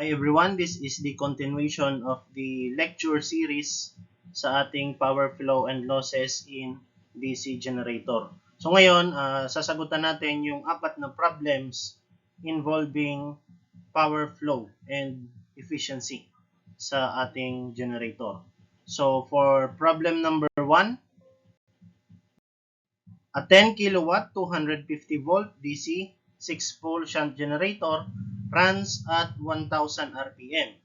Hi everyone, this is the continuation of the lecture series sa ating power flow and losses in DC generator. So ngayon, sasagutan natin yung apat na problems involving power flow and efficiency sa ating generator. So for problem number 1, a 10 kilowatt 250 volt DC 6-pole shunt generator runs at 1000 RPM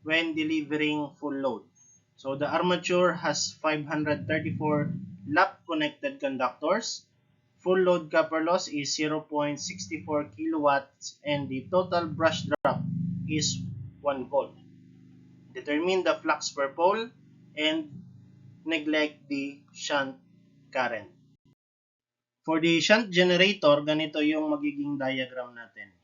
when delivering full load. So the armature has 534 lap connected conductors. Full load copper loss is 0.64 kilowatts and the total brush drop is 1 volt. Determine the flux per pole and neglect the shunt current. For the shunt generator, ganito yung magiging diagram natin.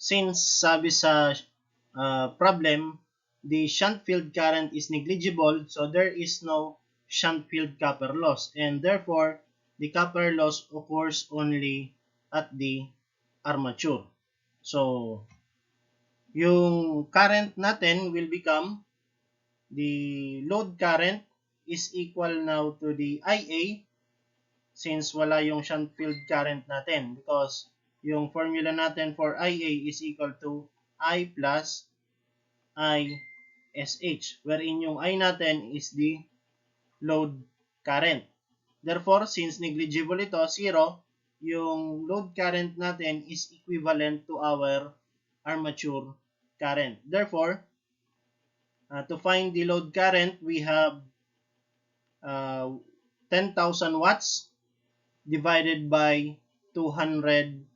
Since sabi sa problem, the shunt field current is negligible, so there is no shunt field copper loss, and therefore the copper loss occurs only at the armature. So yung current natin will become the load current is equal now to the IA since wala yung shunt field current natin because yung formula natin for IA is equal to I plus ISH wherein yung I natin is the load current. Therefore, since negligible ito, 0, yung load current natin is equivalent to our armature current. Therefore, to find the load current, we have 10,000 watts divided by 250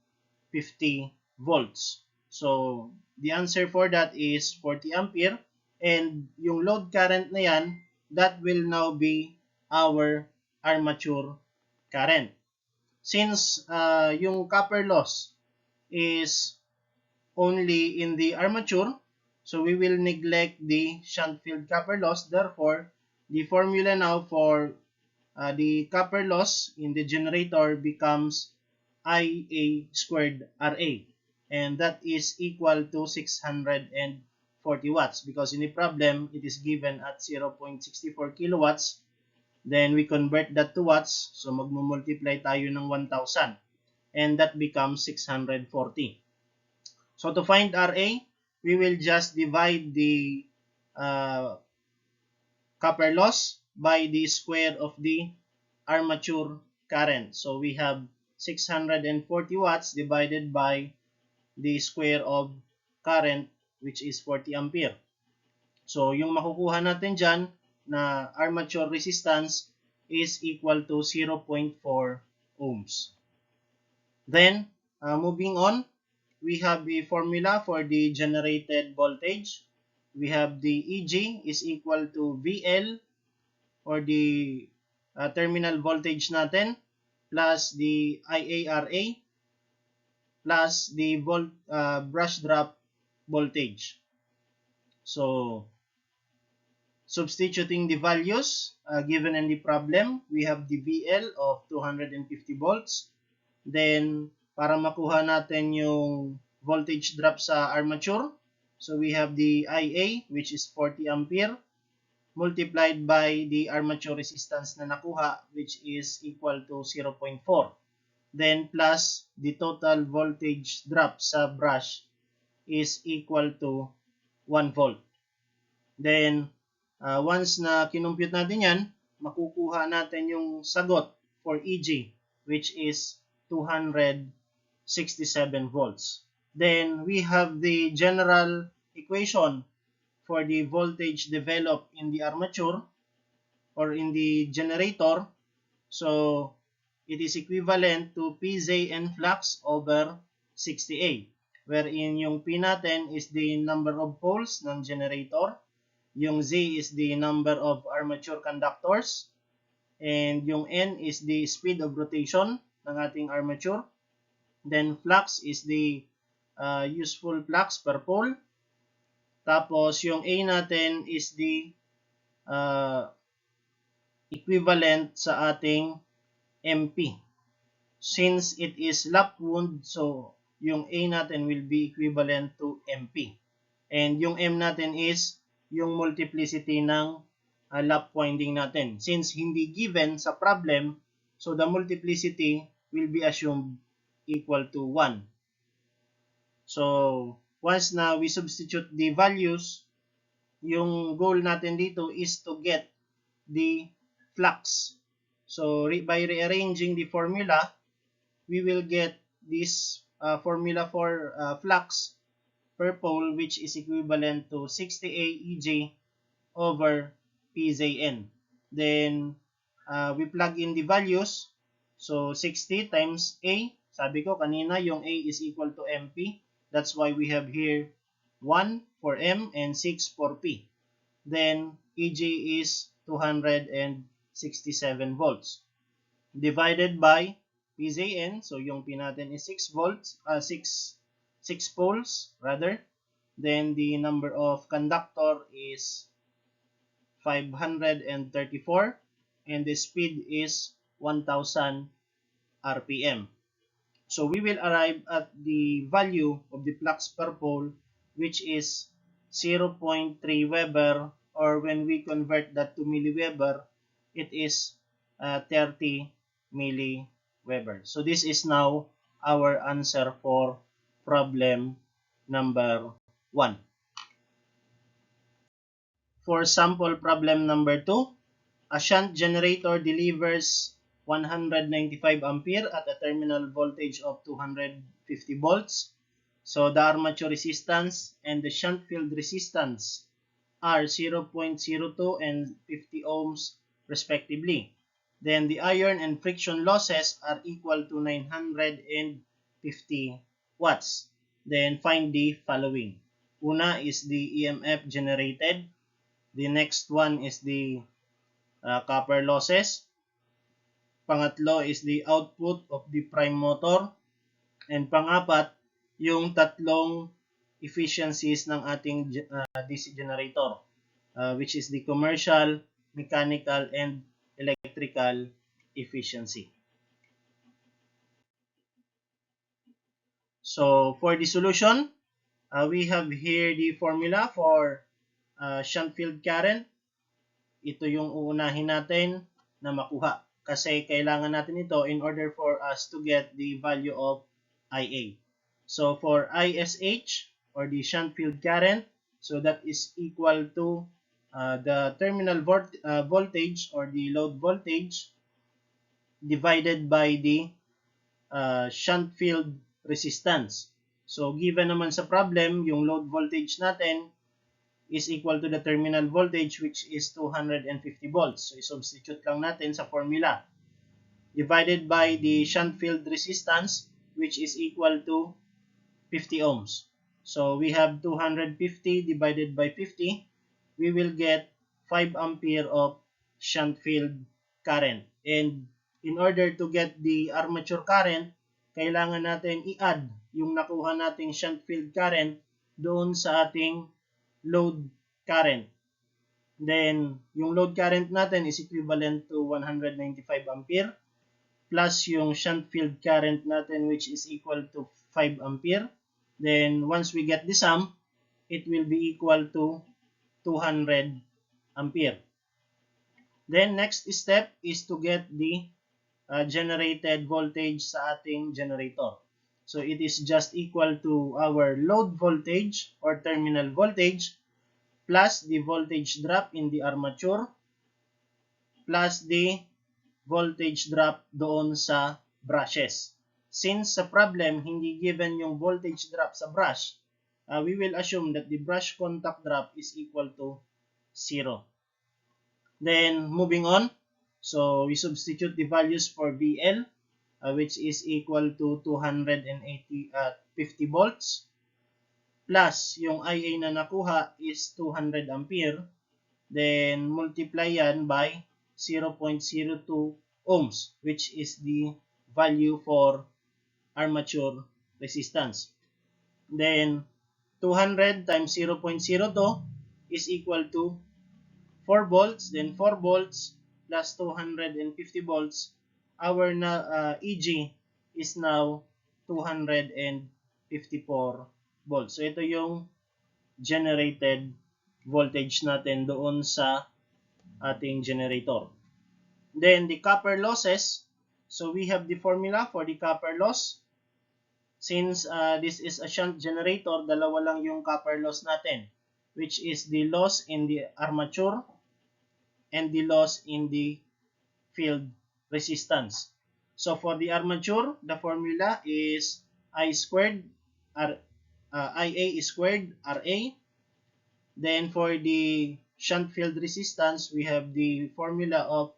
volts. So, the answer for that is 40 ampere and yung load current na yan, that will now be our armature current. Since yung copper loss is only in the armature, so we will neglect the shunt field copper loss. Therefore, the formula now for the copper loss in the generator becomes IA squared RA, and that is equal to 640 watts because in the problem it is given at 0.64 kilowatts. Then we convert that to watts, so magmumultiply tayo ng 1,000 and that becomes 640. So to find RA, we will just divide the copper loss by the square of the armature current. So we have 640 watts divided by the square of current which is 40 ampere. So yung makukuha natin dyan na armature resistance is equal to 0.4 ohms. Then, moving on, we have the formula for the generated voltage. We have the EG is equal to VL or the terminal voltage natin plus the IARA plus the brush drop voltage. So, substituting the values given in the problem, we have the VL of 250 volts. Then, para makuha natin yung voltage drop sa armature, so we have the IA which is 40 ampere multiplied by the armature resistance na nakuha which is equal to 0.4. Then plus the total voltage drop sa brush is equal to 1 volt. Then once na kinumpute natin yan, makukuha natin yung sagot for EG which is 267 volts. Then we have the general equation for the voltage developed in the armature or in the generator, so it is equivalent to PZN flux over 60A, wherein yung P natin is the number of poles ng generator, yung Z is the number of armature conductors, and yung N is the speed of rotation ng ating armature. Then flux is the useful flux per pole. Tapos yung A natin is the equivalent sa ating MP. Since it is lap wound, so yung A natin will be equivalent to MP. And yung M natin is yung multiplicity ng lap winding natin. Since hindi given sa problem, so the multiplicity will be assumed equal to 1. So, once na we substitute the values, yung goal natin dito is to get the flux. So, by rearranging the formula, we will get this formula for flux per pole, which is equivalent to 60A EJ over PZN. Then, we plug in the values. So, 60 times A. Sabi ko kanina, yung A is equal to MP. That's why we have here 1 for M and 6 for P. Then, EJ is 267 volts. Divided by PZN. So, yung P natin is 6 volts, 6 poles rather. Then, the number of conductor is 534 and the speed is 1000 RPM. So we will arrive at the value of the flux per pole, which is 0.3 Weber, or when we convert that to milliweber, it is 30 milliweber. So this is now our answer for problem number 1. For sample problem number 2, a shunt generator delivers 195 ampere at a terminal voltage of 250 volts. So the armature resistance and the shunt field resistance are 0.02 and 50 ohms respectively. Then the iron and friction losses are equal to 950 watts. Then find the following. Una is the EMF generated. The next one is the copper losses. Pangatlo is the output of the prime motor. And pangapat, yung tatlong efficiencies ng ating DC generator, which is the commercial, mechanical, and electrical efficiency. So for the solution, we have here the formula for shunt field current. Ito yung uunahin natin na makuha. Kasi kailangan natin ito in order for us to get the value of IA. So for ISH, or the shunt field current, so that is equal to the terminal voltage or the load voltage divided by the shunt field resistance. So given naman sa problem, yung load voltage natin is equal to the terminal voltage, which is 250 volts. So, i-substitute lang natin sa formula. Divided by the shunt field resistance, which is equal to 50 ohms. So, we have 250 divided by 50. We will get 5 ampere of shunt field current. And in order to get the armature current, kailangan natin i-add yung nakuha nating shunt field current doon sa ating load current. Then, yung load current natin is equivalent to 195 ampere plus yung shunt field current natin, which is equal to 5 ampere. Then, once we get the sum, it will be equal to 200 ampere. Then, next step is to get the generated voltage sa ating generator. So, it is just equal to our load voltage or terminal voltage plus the voltage drop in the armature plus the voltage drop doon sa brushes. Since sa problem, hindi given yung voltage drop sa brush, we will assume that the brush contact drop is equal to 0. Then moving on, so we substitute the values for VL, which is equal to 50 volts, plus yung IA na nakuha is 200 ampere, then multiply yan by 0.02 ohms, which is the value for armature resistance. Then 200 times 0.02 is equal to 4 volts. Then 4 volts plus 250 volts, our EG is now 254 volts. So ito yung generated voltage natin doon sa ating generator. Then the copper losses, so we have the formula for the copper loss. Since this is a shunt generator, dalawa lang yung copper loss natin, which is the loss in the armature and the loss in the field resistance. So for the armature, the formula is I squared IA squared RA. Then for the shunt field resistance, we have the formula of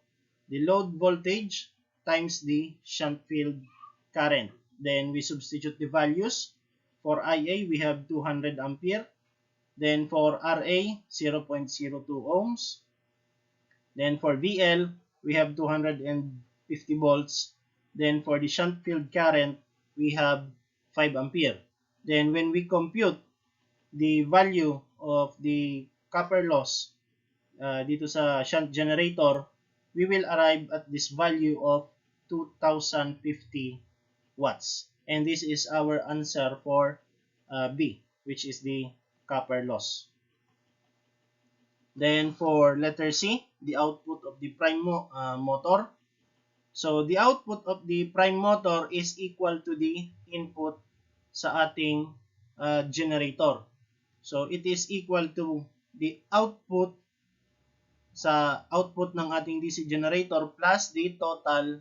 the load voltage times the shunt field current. Then we substitute the values. For IA, we have 200 ampere. Then for RA, 0.02 ohms. Then for VL, we have 250 volts. Then for the shunt field current, we have 5 ampere. Then when we compute the value of the copper loss dito sa shunt generator, we will arrive at this value of 2050 watts. And this is our answer for B, which is the copper loss. Then for letter C, the output of the prime motor. So the output of the prime motor is equal to the input sa ating generator. So it is equal to the output sa output ng ating DC generator plus the total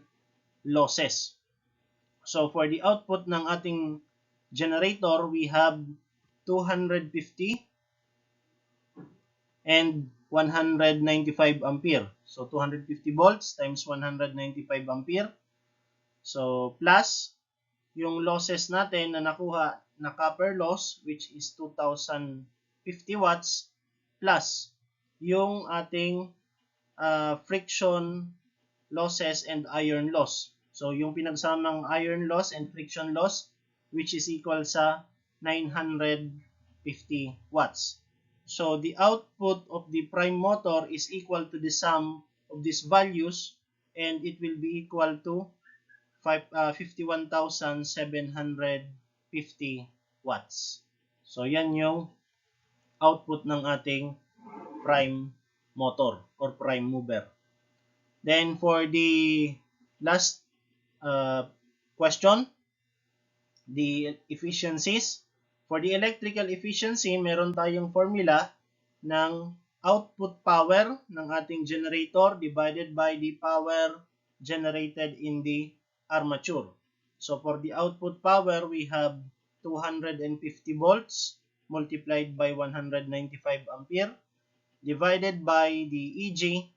losses. So for the output ng ating generator, we have 250 and 195 ampere. So 250 volts times 195 ampere. So plus yung losses natin na nakuha na copper loss, which is 2050 watts, plus yung ating friction losses and iron loss. So yung pinagsamang iron loss and friction loss, which is equal sa 950 watts. So the output of the prime motor is equal to the sum of these values, and it will be equal to 51,750 watts. So yan yung output ng ating prime motor or prime mover. Then for the last question, the efficiencies. For the electrical efficiency, meron tayong formula ng output power ng ating generator divided by the power generated in the armature. So for the output power, we have 250 volts multiplied by 195 ampere divided by the EG,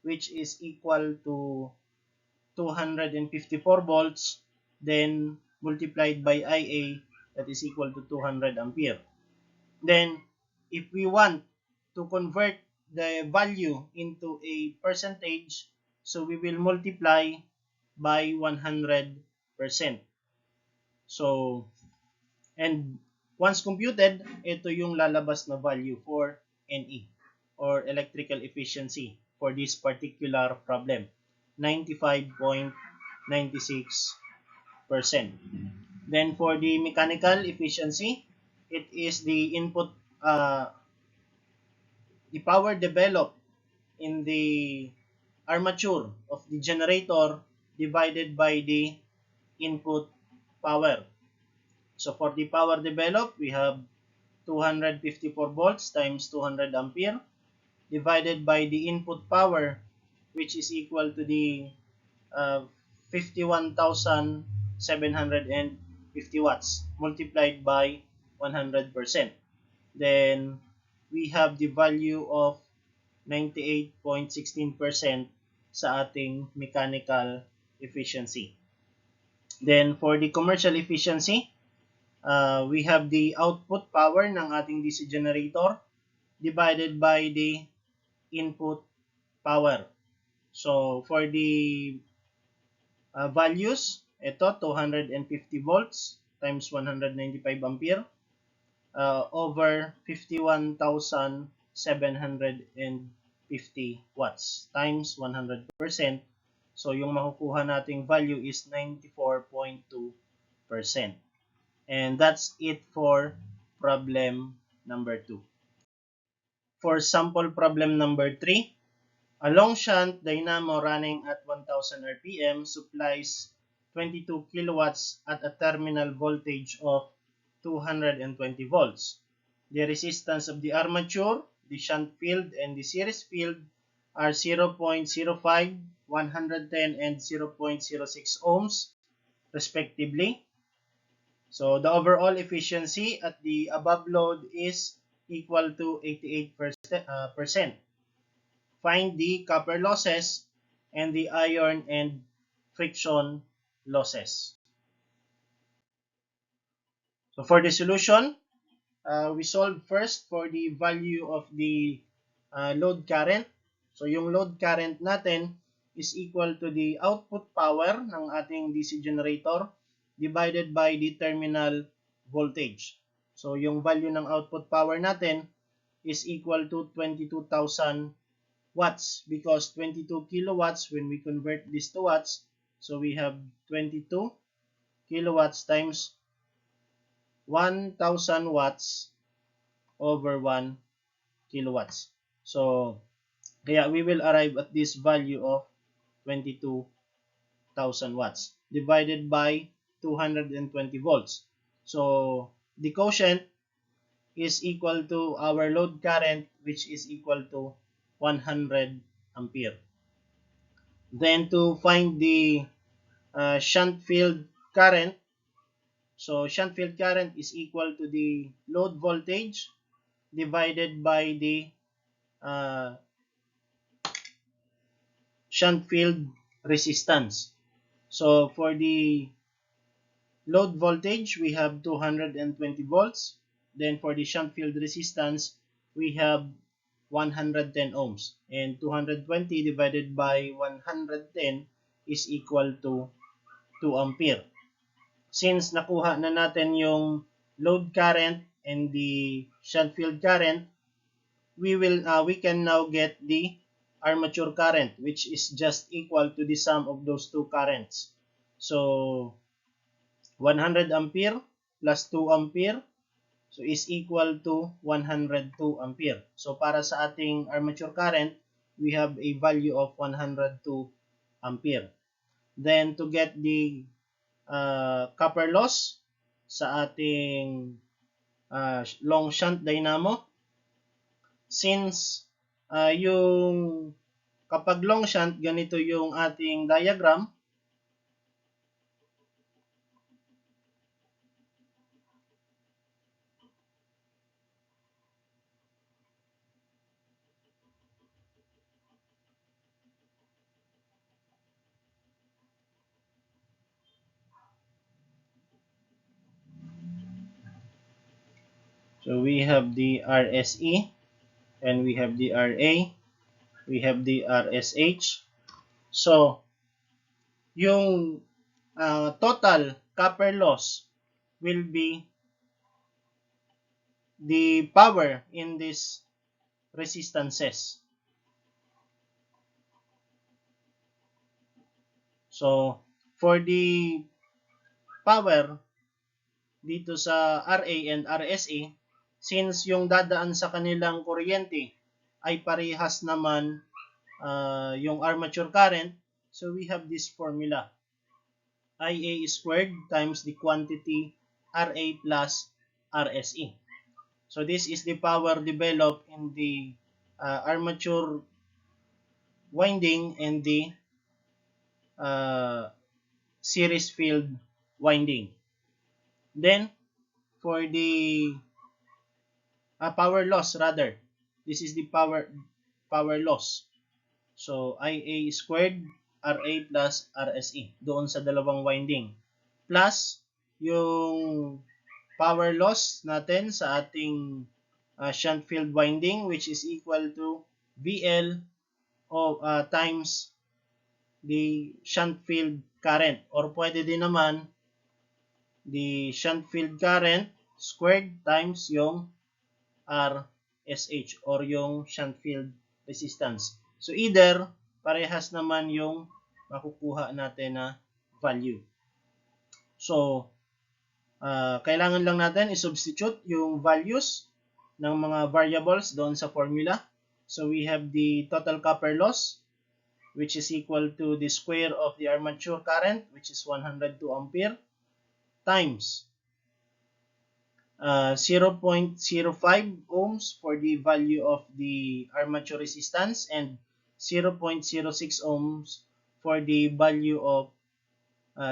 which is equal to 254 volts, then multiplied by IA, that is equal to 200 ampere. Then, if we want to convert the value into a percentage, so we will multiply by 100%. So, and once computed, ito yung lalabas na value for NE or electrical efficiency for this particular problem, 95.96%. Then for the mechanical efficiency, it is the input, the power developed in the armature of the generator divided by the input power. So for the power developed, we have 254 volts times 200 ampere divided by the input power, which is equal to the 51,750 watts multiplied by 100%. Then we have the value of 98.16% sa ating mechanical efficiency. Then for the commercial efficiency, we have the output power ng ating DC generator divided by the input power. So for the values, ito 250 volts times 195 ampere over 51,750 watts times 100%. So yung makukuha nating value is 94.2%. And that's it for problem number 2. For sample problem number 3, a long shunt dynamo running at 1000 RPM supplies 22 kilowatts at a terminal voltage of 220 volts. The resistance of the armature, the shunt field, and the series field are 0.05, 110, and 0.06 ohms, respectively. So the overall efficiency at the above load is equal to 88%. Find the copper losses and the iron and friction losses. So for the solution, we solve first for the value of the load current. So yung load current natin is equal to the output power ng ating DC generator divided by the terminal voltage. So yung value ng output power natin is equal to 22,000 watts because 22 kilowatts, when we convert this to watts, so we have 22 kilowatts times 1,000 watts over 1 kilowatts. So kaya we will arrive at this value of 22,000 watts divided by 220 volts. So the quotient is equal to our load current, which is equal to 100 ampere. Then to find the shunt field current, so shunt field current is equal to the load voltage divided by the shunt field resistance. So for the load voltage, we have 220 volts. Then for the shunt field resistance, we have 110 ohms. And 220 divided by 110 is equal to 2 ampere. Since nakuha na natin yung load current and the shunt field current, we can now get the armature current, which is just equal to the sum of those two currents. So 100 ampere plus 2 ampere, so is equal to 102 ampere. So para sa ating armature current, we have a value of 102 ampere. Then to get the copper loss sa ating long shunt dynamo, since yung kapag long shunt, ganito yung ating diagram. So we have the RSE and we have the RA, we have the RSH. So yung total copper loss will be the power in these resistances. So for the power dito sa RA and RSA, since yung dadaan sa kanilang kuryente ay parehas naman yung armature current, so we have this formula. IA squared times the quantity RA plus RSE. So this is the power developed in the armature winding and the series field winding. Then for the power loss rather. This is the power loss. So IA squared RA plus RSE doon sa dalawang winding. Plus yung power loss natin sa ating shunt field winding, which is equal to VL times the shunt field current, or pwede din naman the shunt field current squared times yung RSH or yung shunt field resistance. So either parehas naman yung makukuha natin na value. So kailangan lang natin i-substitute yung values ng mga variables doon sa formula. So we have the total copper loss, which is equal to the square of the armature current, which is 102 ampere, times 0.05 ohms for the value of the armature resistance and 0.06 ohms for the value of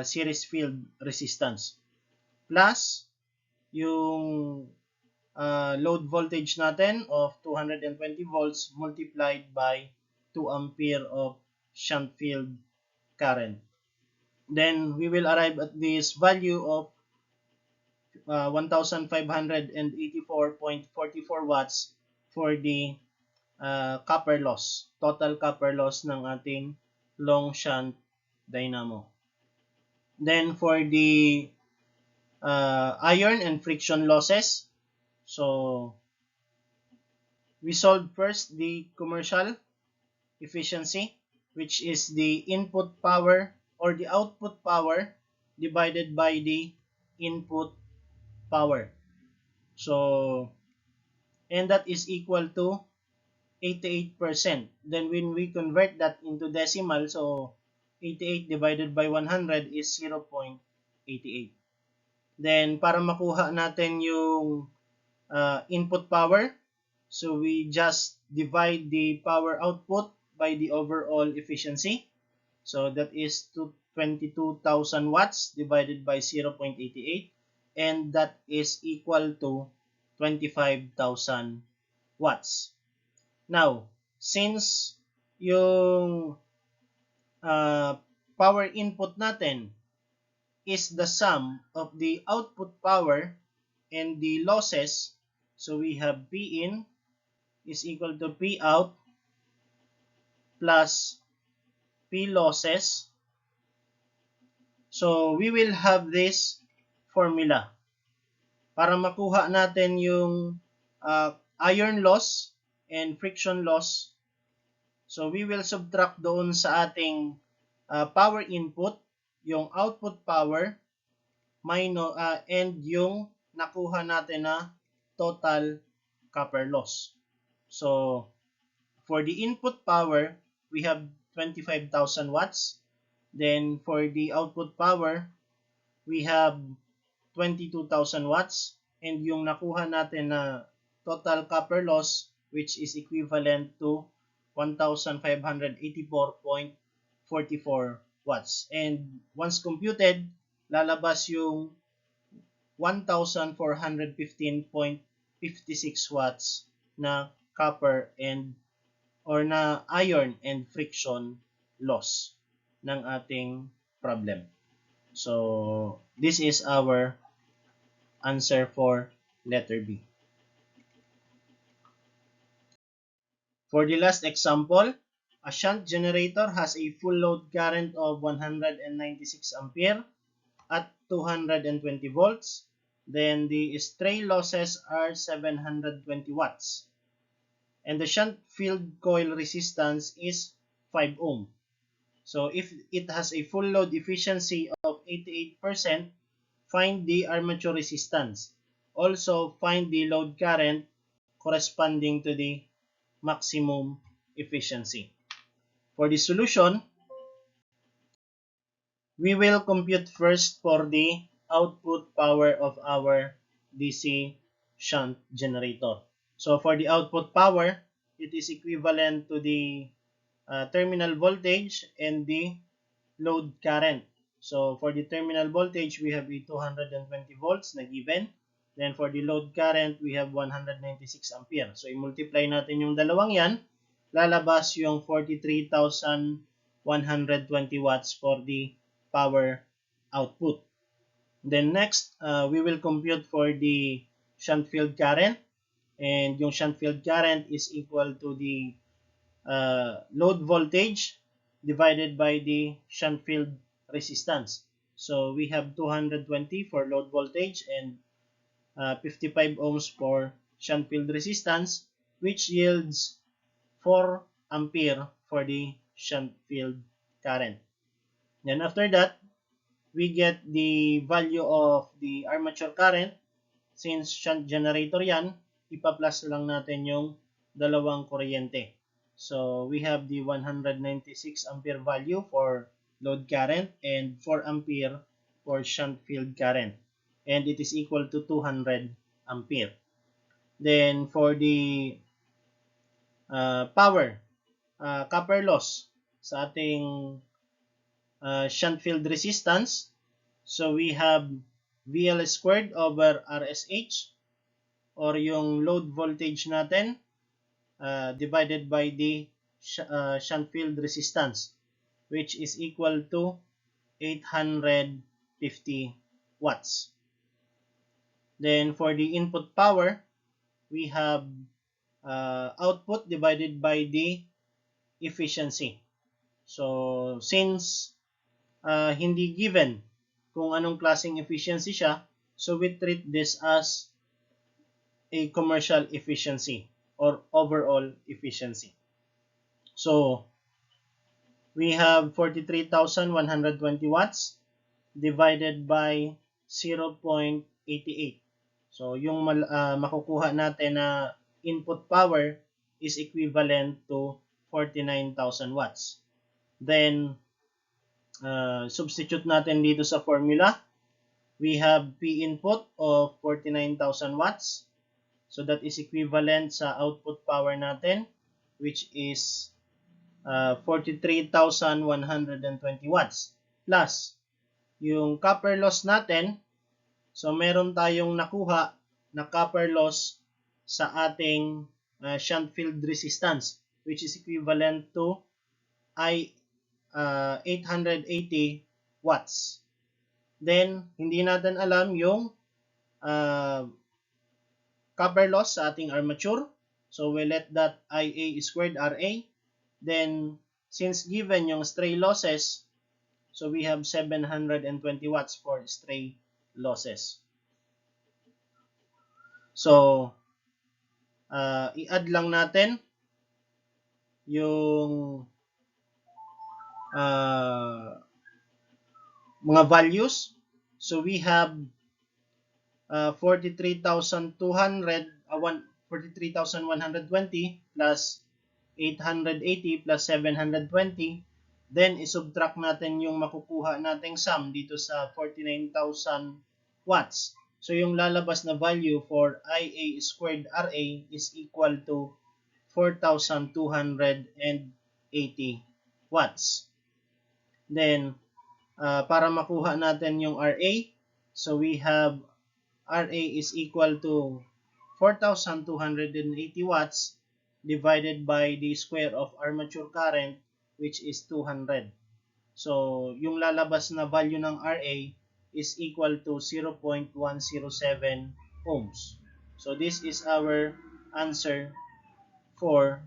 series field resistance, plus yung load voltage natin of 220 volts multiplied by 2 ampere of shunt field current. Then we will arrive at this value of 1584.44 watts for the copper loss, total copper loss ng ating long shunt dynamo. Then for the iron and friction losses, so we solved first the commercial efficiency, which is the input power or the output power divided by the input power. So, and that is equal to 88%. Then when we convert that into decimal, so 88 divided by 100 is 0.88. Then para makuha natin yung input power, so we just divide the power output by the overall efficiency. So that is 22,000 watts divided by 0.88, and that is equal to 25,000 watts. Now, since yung power input natin is the sum of the output power and the losses, so we have P in is equal to P out plus P losses. So we will have this formula para makuha natin yung iron loss and friction loss. So we will subtract doon sa ating power input yung output power minus and yung nakuha natin na total copper loss. So for the input power, we have 25,000 watts. Then for the output power, we have 22,000 watts. And yung nakuha natin na total copper loss, which is equivalent to 1,584.44 watts. And once computed, lalabas yung 1,415.56 watts na copper and or na iron and friction loss ng ating problem. So, this is our answer for letter B. For the last example, a shunt generator has a full load current of 196 ampere at 220 volts. Then the stray losses are 720 watts. And the shunt field coil resistance is 5 ohm. So if it has a full load efficiency of 88%, find the armature resistance. Also, find the load current corresponding to the maximum efficiency. For the solution, we will compute first for the output power of our DC shunt generator. So for the output power, it is equivalent to the terminal voltage and the load current. So for the terminal voltage, we have a 220 volts na given. Then for the load current, we have 196 ampere. So i-multiply natin yung dalawang yan, lalabas yung 43,120 watts for the power output. Then next, we will compute for the shunt field current. And yung shunt field current is equal to the load voltage divided by the shunt field resistance. So we have 220 for load voltage and 55 ohms for shunt field resistance, which yields 4 ampere for the shunt field current. Then after that, we get the value of the armature current. Since shunt generator yan, ipa-plus lang natin yung dalawang kuryente. So we have the 196 ampere value for load current and 4 ampere for shunt field current. And it is equal to 200 ampere. Then for the power, copper loss sa ating shunt field resistance, so we have VL squared over RSH, or yung load voltage natin divided by the shunt field resistance, which is equal to 850 watts. Then for the input power, we have output divided by the efficiency. So since hindi given kung anong klaseng efficiency siya, so we treat this as a commercial efficiency or overall efficiency. So we have 43,120 watts divided by 0.88. So yung makukuha natin na input power is equivalent to 49,000 watts. Then substitute natin dito sa formula. We have P input of 49,000 watts. So that is equivalent sa output power natin, which is 43,120 watts. Plus, yung copper loss natin, so meron tayong nakuha na copper loss sa ating shunt field resistance, which is equivalent to 880 watts. Then, hindi natin alam yung copper loss sa ating armature. So, we let that IA squared RA. Then, since given yung stray losses, so we have 720 watts for stray losses. So, i-add lang natin yung mga values. So we have 43,120 plus 880 plus 720. Then isubtract natin yung makukuha nating sum dito sa 49,000 watts. So yung lalabas na value for IA squared RA is equal to 4,280 watts. Then, para makuha natin yung RA, so we have RA is equal to 4,280 watts divided by the square of armature current, which is 200. So, yung lalabas na value ng RA is equal to 0.107 ohms. So, this is our answer for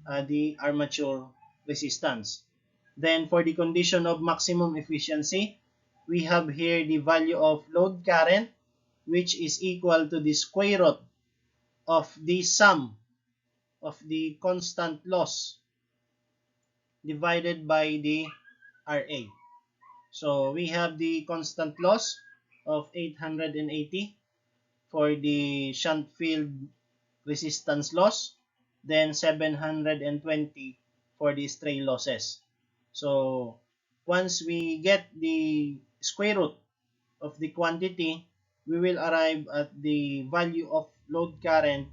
the armature resistance. Then for the condition of maximum efficiency, we have here the value of load current, which is equal to the square root of the sum of the constant loss divided by the RA. So we have the constant loss of 880 for the shunt field resistance loss, then 720 for the stray losses. So once we get the square root of the quantity, we will arrive at the value of load current,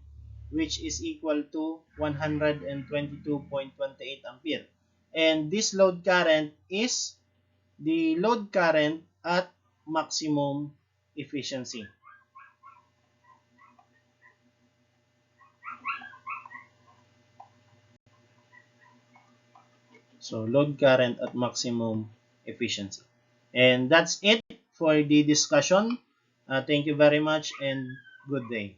which is equal to 122.28 ampere. And this load current is the load current at maximum efficiency. So load current at maximum efficiency. And that's it for the discussion. Thank you very much and good day.